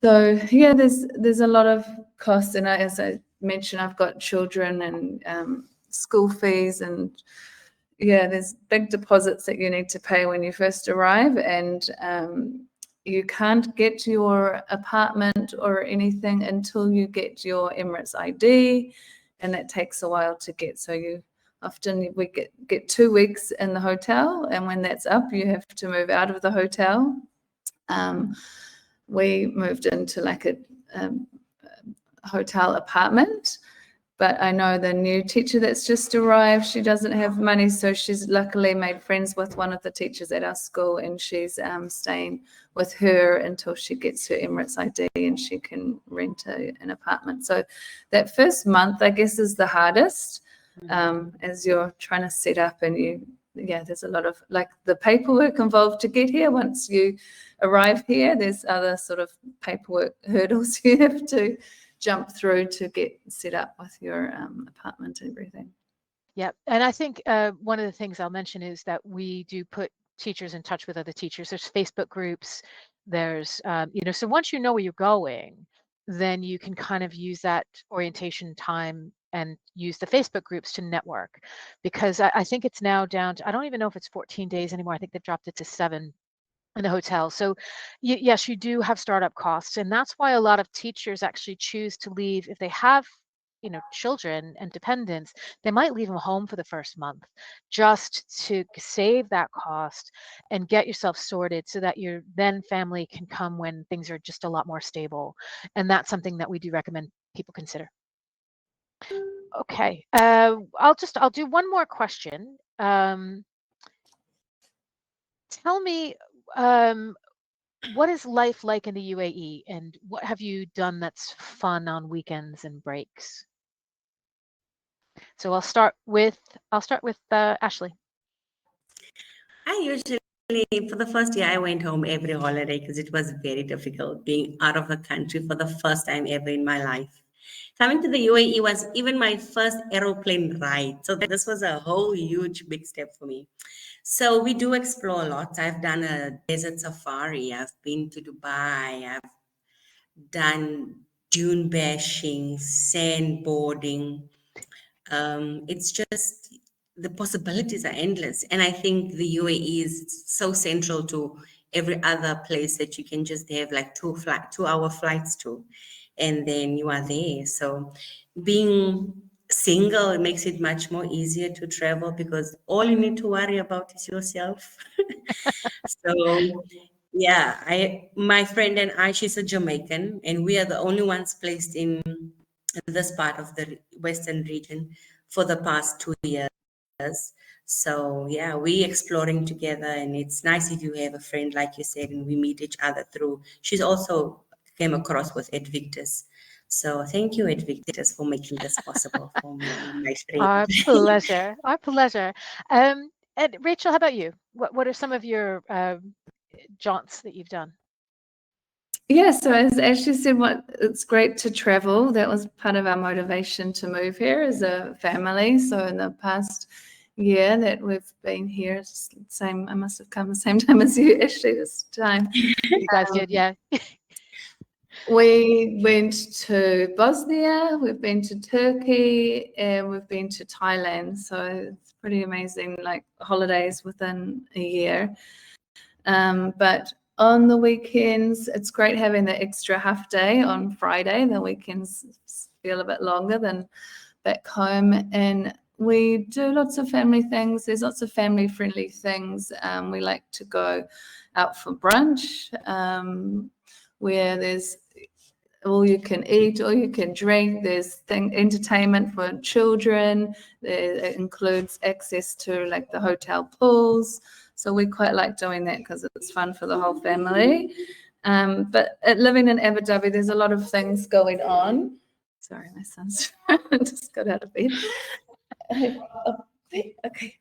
So yeah, there's a lot of costs, and as I mentioned, I've got children and school fees, and yeah, there's big deposits that you need to pay when you first arrive, and you can't get your apartment or anything until you get your Emirates ID, and that takes a while to get. So we get 2 weeks in the hotel, and when that's up, you have to move out of the hotel. We moved into like a hotel apartment, but I know the new teacher that's just arrived, she doesn't have money, so she's luckily made friends with one of the teachers at our school, and she's staying with her until she gets her Emirates ID and she can rent an apartment. So that first month, I guess, is the hardest, as you're trying to set up, and there's a lot of like the paperwork involved to get here. Once you arrive here, there's other sort of paperwork hurdles you have to jump through to get set up with your apartment and everything. Yeah, and I think one of the things I'll mention is that we do put teachers in touch with other teachers. There's Facebook groups. There's, so once you know where you're going, then you can kind of use that orientation time and use the Facebook groups to network, because I think it's now down to, I don't even know if it's 14 days anymore. I think they've dropped it to 7 in the hotel. So yes, you do have startup costs, and that's why a lot of teachers actually choose to leave if they have children and dependents. They might leave them home for the first month just to save that cost and get yourself sorted so that your then family can come when things are just a lot more stable. And that's something that we do recommend people consider. Okay, I'll do one more question. Tell me, what is life like in the UAE, and what have you done that's fun on weekends and breaks? So I'll start with Ashley. I usually, for the first year, I went home every holiday because it was very difficult being out of the country for the first time ever in my life. Coming to the UAE was even my first aeroplane ride. So this was a whole huge, big step for me. So we do explore a lot. I've done a desert safari. I've been to Dubai. I've done dune bashing, sandboarding. It's just the possibilities are endless. And I think the UAE is so central to every other place that you can just have like 2-hour flights to, and then you are there. So being single, it makes it much more easier to travel because all you need to worry about is yourself. So yeah, my friend and I, she's a Jamaican, and we are the only ones placed in this part of the Western region for the past 2 years. So yeah, we exploring together, and it's nice if you have a friend, like you said, and we meet each other through. She's also came across with Edvectus. So thank you, Edvectus, for making this possible for me and my friend. Our pleasure. Our pleasure. And Rachel, how about you? What are some of your jaunts that you've done? Yeah, so as Ashley said, it's great to travel. That was part of our motivation to move here as a family. So in the past year that we've been here, I must have come the same time as you, Ashley, this time. You guys did, yeah. We went to Bosnia, we've been to Turkey, and we've been to Thailand. So it's pretty amazing, like holidays within a year. But on the weekends, it's great having the extra half day on Friday. The weekends feel a bit longer than back home. And we do lots of family things. There's lots of family-friendly things. We like to go out for brunch, where there's all you can eat, all you can drink. There's entertainment for children. It includes access to like the hotel pools. So we quite like doing that because it's fun for the whole family. But living in Abu Dhabi, there's a lot of things going on. Sorry, my son's just got out of bed. Okay.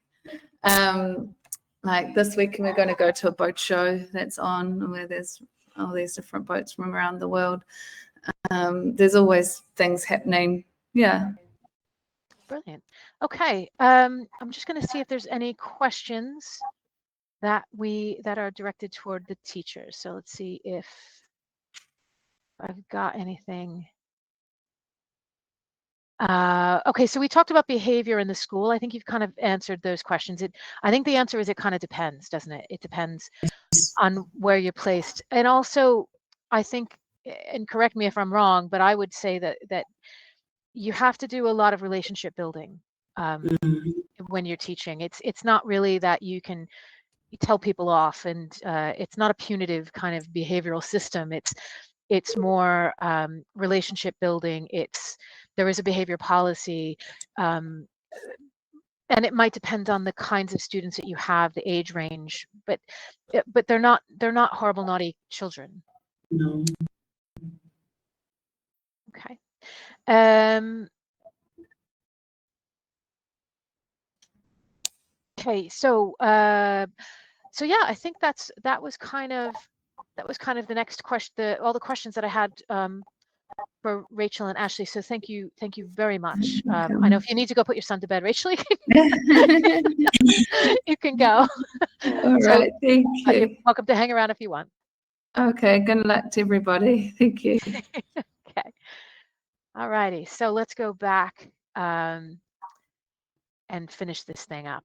Like this week, we're going to go to a boat show that's on where there's all these different boats from around the world. There's always things happening. Yeah. Brilliant. Okay. I'm just going to see if there's any questions that are directed toward the teachers. So let's see if I've got anything. Okay, so we talked about behavior in the school. I think you've kind of answered those questions. I think the answer is it kind of depends, doesn't it? It depends on where you're placed. And also, I think, and correct me if I'm wrong, but I would say that you have to do a lot of relationship building when you're teaching. It's not really that you tell people off, and it's not a punitive kind of behavioral system. It's more relationship building. There is a behavior policy, and it might depend on the kinds of students that you have, the age range, but they're not horrible, naughty children. No. Okay. Okay. So yeah, I think that was kind of the next question. All the questions that I had for Rachel and Ashley. So thank you very much. I know if you need to go put your son to bed, Rachel, you can go. All right, thank you. You're welcome to hang around if you want. Okay, good luck to everybody. Thank you. Okay. All righty. So let's go back and finish this thing up.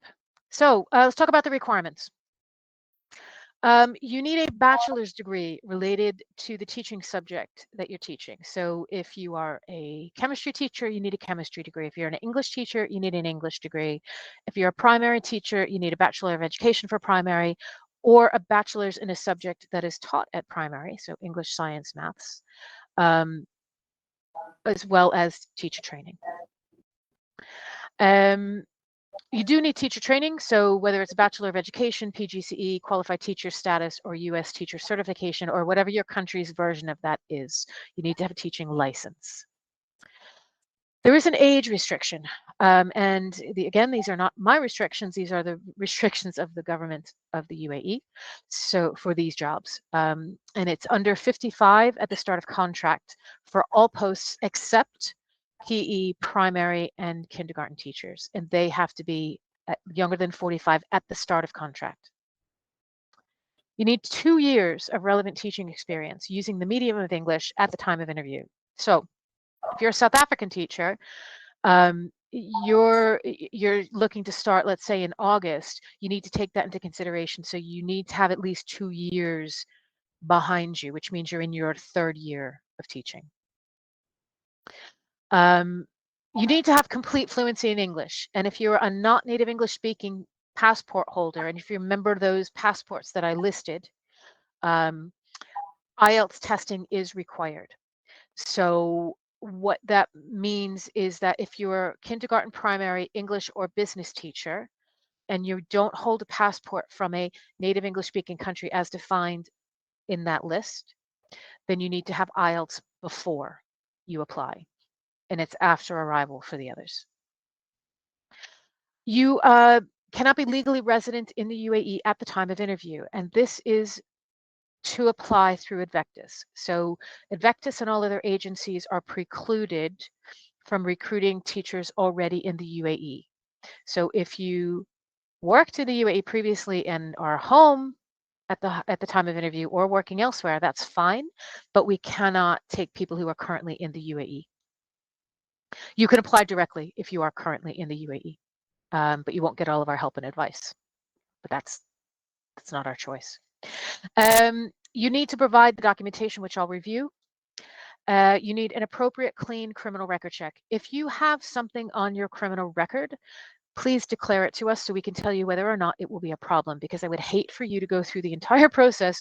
So let's talk about the requirements. You need a bachelor's degree related to the teaching subject that you're teaching. So if you are a chemistry teacher, you need a chemistry degree. If you're an English teacher, you need an English degree. If you're a primary teacher, you need a Bachelor of Education for primary, or a bachelor's in a subject that is taught at primary, so English, science, maths, as well as teacher training. You do need teacher training, so whether it's a Bachelor of Education, PGCE, Qualified Teacher Status, or US Teacher Certification, or whatever your country's version of that is, you need to have a teaching license. There is an age restriction, and again, these are not my restrictions, these are the restrictions of the government of the UAE, so for these jobs. And it's under 55 at the start of contract for all posts except PE, primary, and kindergarten teachers, and they have to be younger than 45 at the start of contract. You need 2 years of relevant teaching experience using the medium of English at the time of interview. So if you're a South African teacher, you're looking to start, let's say in August, you need to take that into consideration. So you need to have at least 2 years behind you, which means you're in your 3rd year of teaching. You need to have complete fluency in English. And if you're a not native English speaking passport holder, and if you remember those passports that I listed, IELTS testing is required. So what that means is that if you're kindergarten, primary, English, or business teacher, and you don't hold a passport from a native English speaking country as defined in that list, then you need to have IELTS before you apply. And it's after arrival for the others. You cannot be legally resident in the UAE at the time of interview, and this is to apply through Edvectus. So Edvectus and all other agencies are precluded from recruiting teachers already in the UAE. So if you worked in the UAE previously and are home at the time of interview or working elsewhere, that's fine, but we cannot take people who are currently in the UAE. You can apply directly if you are currently in the UAE, but you won't get all of our help and advice. But that's not our choice. You need to provide the documentation, which I'll review. You need an appropriate, clean criminal record check. If you have something on your criminal record, please declare it to us so we can tell you whether or not it will be a problem, because I would hate for you to go through the entire process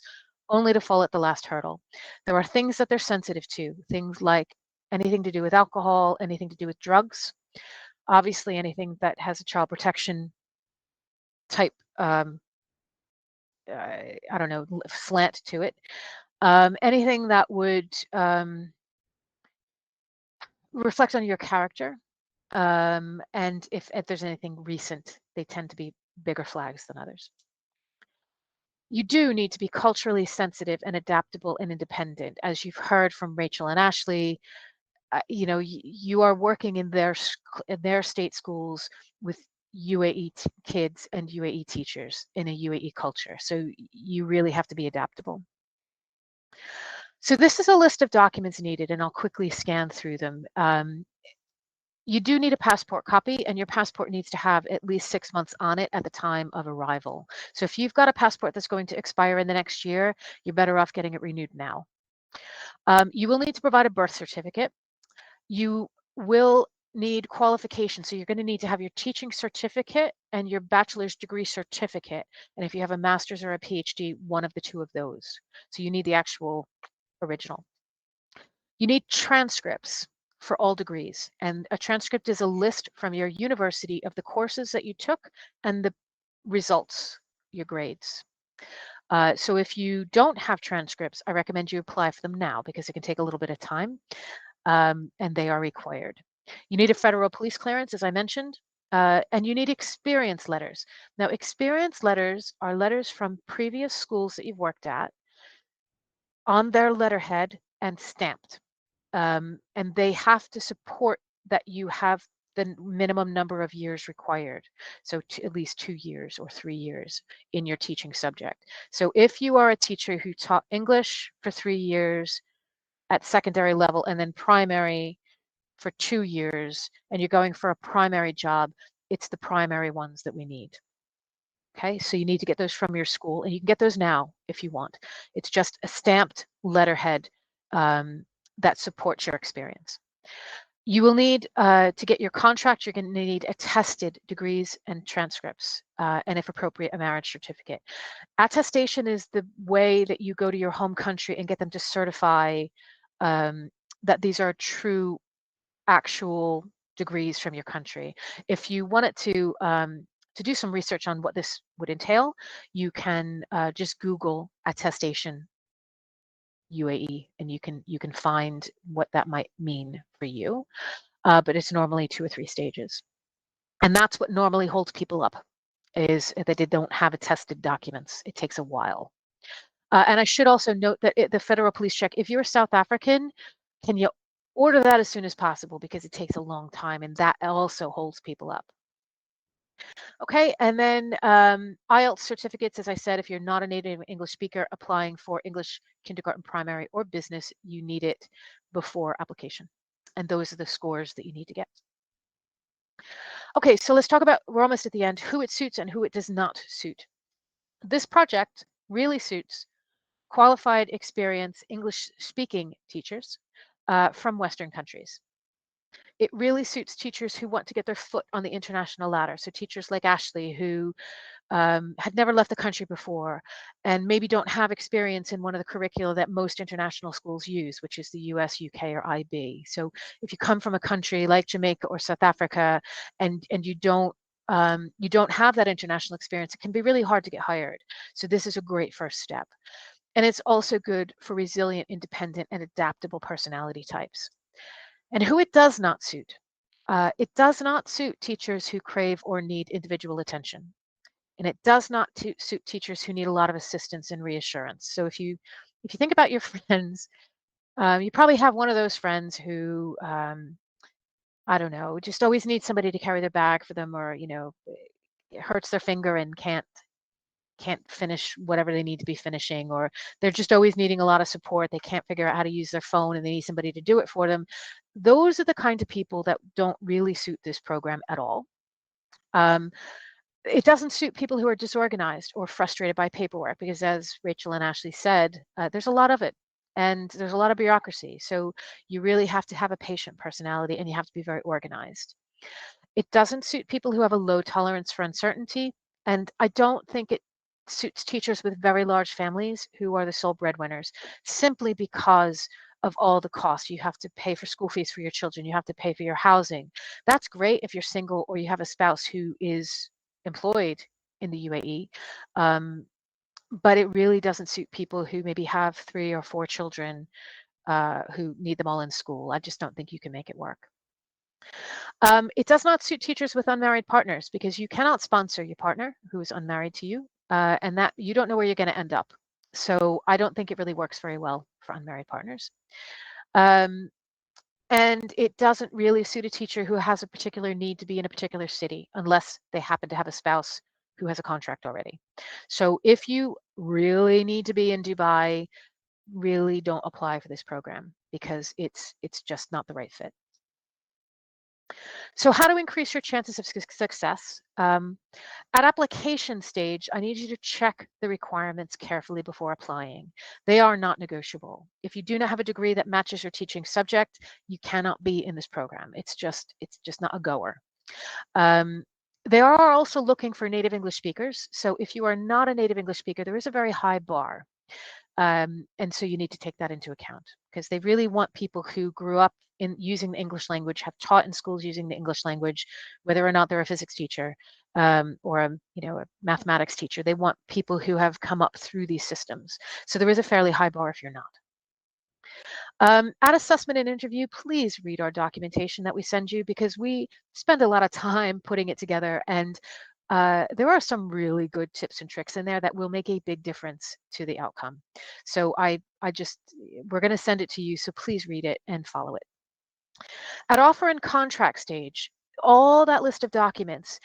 only to fall at the last hurdle. There are things that they're sensitive to, things like anything to do with alcohol, anything to do with drugs, obviously anything that has a child protection type, I don't know, slant to it. Anything that would reflect on your character. And if there's anything recent, they tend to be bigger flags than others. You do need to be culturally sensitive and adaptable and independent. As you've heard from Rachel and Ashley, you know, you are working in their state schools with UAE kids and UAE teachers in a UAE culture. So you really have to be adaptable. So this is a list of documents needed, and I'll quickly scan through them. You do need a passport copy, and your passport needs to have at least 6 months on it at the time of arrival. So if you've got a passport that's going to expire in the next year, you're better off getting it renewed now. You will need to provide a birth certificate. You will need qualification. So you're going to need to have your teaching certificate and your bachelor's degree certificate. And if you have a master's or a PhD, one of the two of those. So you need the actual original. You need transcripts for all degrees. And a transcript is a list from your university of the courses that you took and the results, your grades. So if you don't have transcripts, I recommend you apply for them now because it can take a little bit of time, and they are required. You need a federal police clearance, as I mentioned, and you need experience letters. Now, experience letters are letters from previous schools that you've worked at on their letterhead and stamped. And they have to support that you have the minimum number of years required. So at least 2 years or 3 years in your teaching subject. So if you are a teacher who taught English for 3 years at secondary level and then primary for 2 years, and you're going for a primary job, it's the primary ones that we need. Okay, so you need to get those from your school, and you can get those now if you want. It's just a stamped letterhead that supports your experience. You will need, to get your contract, you're going to need attested degrees and transcripts, and if appropriate, a marriage certificate. Attestation is the way that you go to your home country and get them to certify that these are true, actual degrees from your country. If you wanted to do some research on what this would entail, you can just Google attestation UAE, and you can find what that might mean for you. But it's normally 2 or 3 stages. And that's what normally holds people up, is that they don't have attested documents. It takes a while. And I should also note that the federal police check, if you're South African, can you order that as soon as possible, because it takes a long time, and that also holds people up. Okay, and then IELTS certificates, as I said, if you're not a native English speaker applying for English kindergarten, primary, or business, you need it before application. And those are the scores that you need to get. Okay, so let's talk about, we're almost at the end, who it suits and who it does not suit. This project really suits qualified, experienced English-speaking teachers from Western countries. It really suits teachers who want to get their foot on the international ladder. So teachers like Ashley, who had never left the country before and maybe don't have experience in one of the curricula that most international schools use, which is the US, UK, or IB. So if you come from a country like Jamaica or South Africa and you don't have that international experience, it can be really hard to get hired. So this is a great first step. And it's also good for resilient, independent, and adaptable personality types. And who it does not suit. It does not suit teachers who crave or need individual attention. And it does not suit teachers who need a lot of assistance and reassurance. So if you think about your friends, you probably have one of those friends who, I don't know, just always needs somebody to carry their bag for them, or, it hurts their finger and can't finish whatever they need to be finishing, or they're just always needing a lot of support. They can't figure out how to use their phone and they need somebody to do it for them. Those are the kind of people that don't really suit this program at all. It doesn't suit people who are disorganized or frustrated by paperwork, because as Rachel and Ashley said, there's a lot of it and there's a lot of bureaucracy. So you really have to have a patient personality and you have to be very organized. It doesn't suit people who have a low tolerance for uncertainty. And I don't think it suits teachers with very large families who are the sole breadwinners, simply because of all the costs. You have to pay for school fees for your children. You have to pay for your housing. That's great if you're single or you have a spouse who is employed in the UAE. But it really doesn't suit people who maybe have 3 or 4 children who need them all in school. I just don't think you can make it work. It does not suit teachers with unmarried partners because you cannot sponsor your partner who is unmarried to you, and that you don't know where you're going to end up. So I don't think it really works very well for unmarried partners. And it doesn't really suit a teacher who has a particular need to be in a particular city unless they happen to have a spouse who has a contract already. So if you really need to be in Dubai, really don't apply for this program because it's just not the right fit. So how to increase your chances of success? At application stage, I need you to check the requirements carefully before applying. They are not negotiable. If you do not have a degree that matches your teaching subject, you cannot be in this program. It's just not a goer. They are also looking for native English speakers. So if you are not a native English speaker, there is a very high bar. And so you need to take that into account because they really want people who grew up in using the English language, have taught in schools using the English language, whether or not they're a physics teacher or a mathematics teacher. They want people who have come up through these systems. So there is a fairly high bar if you're not. At assessment and interview, please read our documentation that we send you because we spend a lot of time putting it together, and there are some really good tips and tricks in there that will make a big difference to the outcome. So we're going to send it to you, so please read it and follow it. At offer and contract stage, all that list of documents,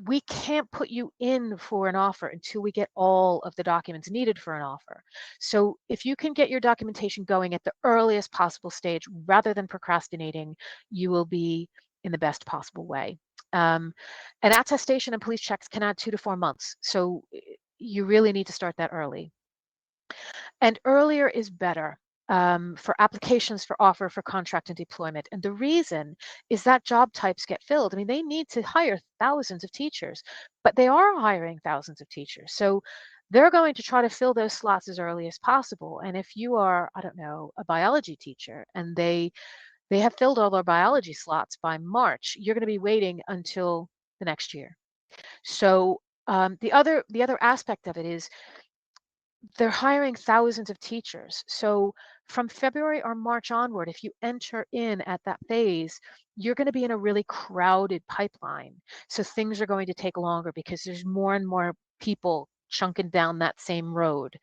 we can't put you in for an offer until we get all of the documents needed for an offer. So if you can get your documentation going at the earliest possible stage rather than procrastinating, you will be in the best possible way. And attestation and police checks can add 2 to 4 months. So you really need to start that early. And earlier is better. For applications for offer for contract and deployment. And the reason is that job types get filled. I mean, they need to hire thousands of teachers, but they are hiring thousands of teachers. So they're going to try to fill those slots as early as possible. And if you are, I don't know, a biology teacher and they have filled all their biology slots by March, you're going to be waiting until the next year. So the other aspect of it is they're hiring thousands of teachers. So from February or March onward, if you enter in at that phase, you're going to be in a really crowded pipeline. So things are going to take longer because there's more and more people chunking down that same road.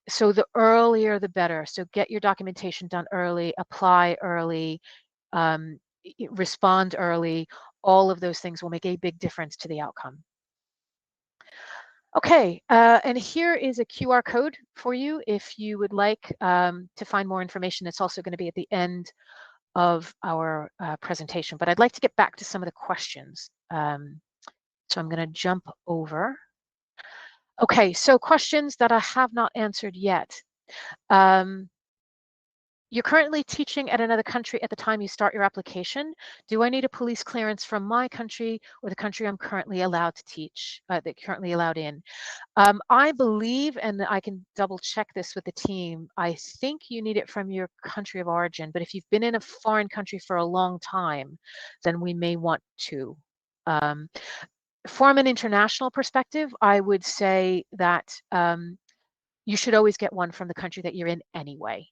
So the earlier, the better. So get your documentation done early, apply early, respond early. All of those things will make a big difference to the outcome. Okay, and here is a QR code for you if you would like to find more information. It's also going to be at the end of our presentation, but I'd like to get back to some of the questions. So I'm going to jump over. Okay, so questions that I have not answered yet. You're currently teaching at another country at the time you start your application. Do I need a police clearance from my country or the country I'm currently allowed to teach, currently allowed in? I believe, and I can double check this with the team, I think you need it from your country of origin, but if you've been in a foreign country for a long time, then we may want to. From an international perspective, I would say that you should always get one from the country that you're in anyway,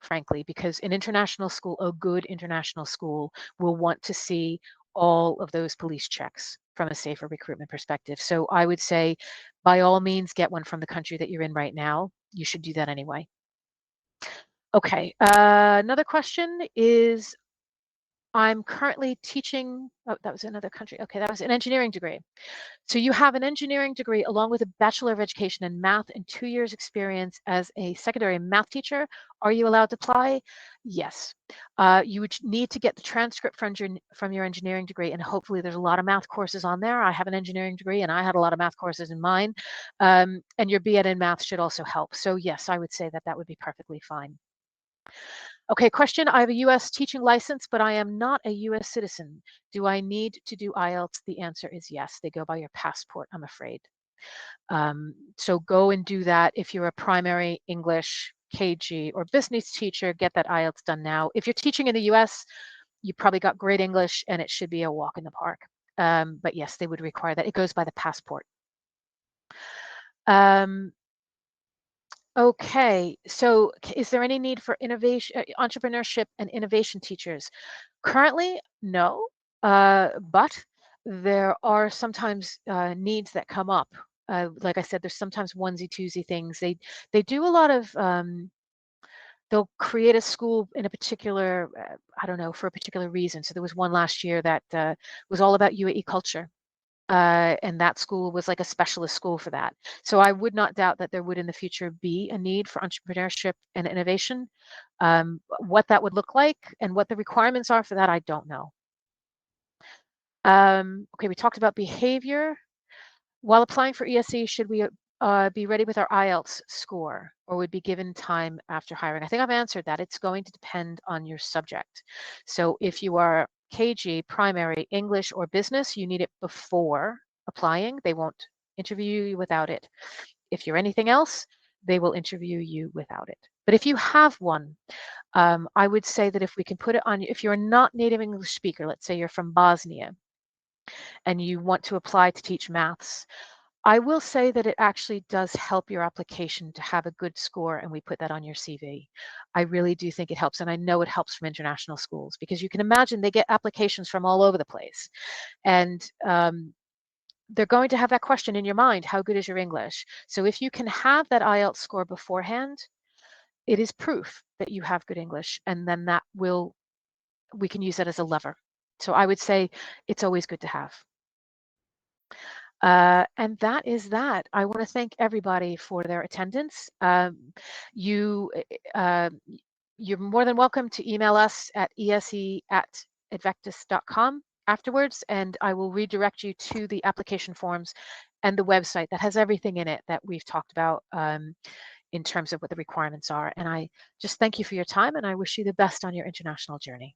frankly, because an international school, a good international school, will want to see all of those police checks from a safer recruitment perspective. So I would say, by all means, get one from the country that you're in right now. You should do that anyway. Okay, another question is, I'm currently teaching, oh, that was another country. Okay, that was an engineering degree. So you have an engineering degree along with a Bachelor of Education in Math and 2 years experience as a secondary math teacher. Are you allowed to apply? Yes. You would need to get the transcript from your engineering degree, and hopefully there's a lot of math courses on there. I have an engineering degree and I had a lot of math courses in mine. And your BEd in math should also help. So yes, I would say that that would be perfectly fine. Okay, question. I have a US teaching license, but I am not a US citizen. Do I need to do IELTS? The answer is yes. They go by your passport, I'm afraid. So go and do that. If you're a primary English, KG, or business teacher, get that IELTS done now. If you're teaching in the US, you probably got great English and it should be a walk in the park. But yes, they would require that. It goes by the passport. Okay, so is there any need for innovation, entrepreneurship and innovation teachers? Currently, no, but there are sometimes needs that come up. Like I said, there's sometimes onesie twosie things. They do a lot of they'll create a school in a particular I don't know, for a particular reason. So there was one last year that was all about UAE culture. And that school was like a specialist school for that. So I would not doubt that there would in the future be a need for entrepreneurship and innovation. What that would look like and what the requirements are for that, I don't know. Okay, we talked about behavior. While applying for ESE, should we be ready with our IELTS score or would be given time after hiring? I think I've answered that. It's going to depend on your subject. So if you are KG, primary, English, or business, you need it before applying. They won't interview you without it. If you're anything else, they will interview you without it. But if you have one, I would say that if we can put it on, if you're not native English speaker, let's say you're from Bosnia, and you want to apply to teach maths, I will say that it actually does help your application to have a good score and we put that on your CV. I really do think it helps. And I know it helps from international schools because you can imagine they get applications from all over the place. And they're going to have that question in your mind, how good is your English? So if you can have that IELTS score beforehand, it is proof that you have good English. And then we can use that as a lever. So I would say it's always good to have. And that is that. I want to thank everybody for their attendance. You're more than welcome to email us at ese@edvectus.com afterwards, and I will redirect you to the application forms and the website that has everything in it that we've talked about in terms of what the requirements are. And I just thank you for your time, and I wish you the best on your international journey.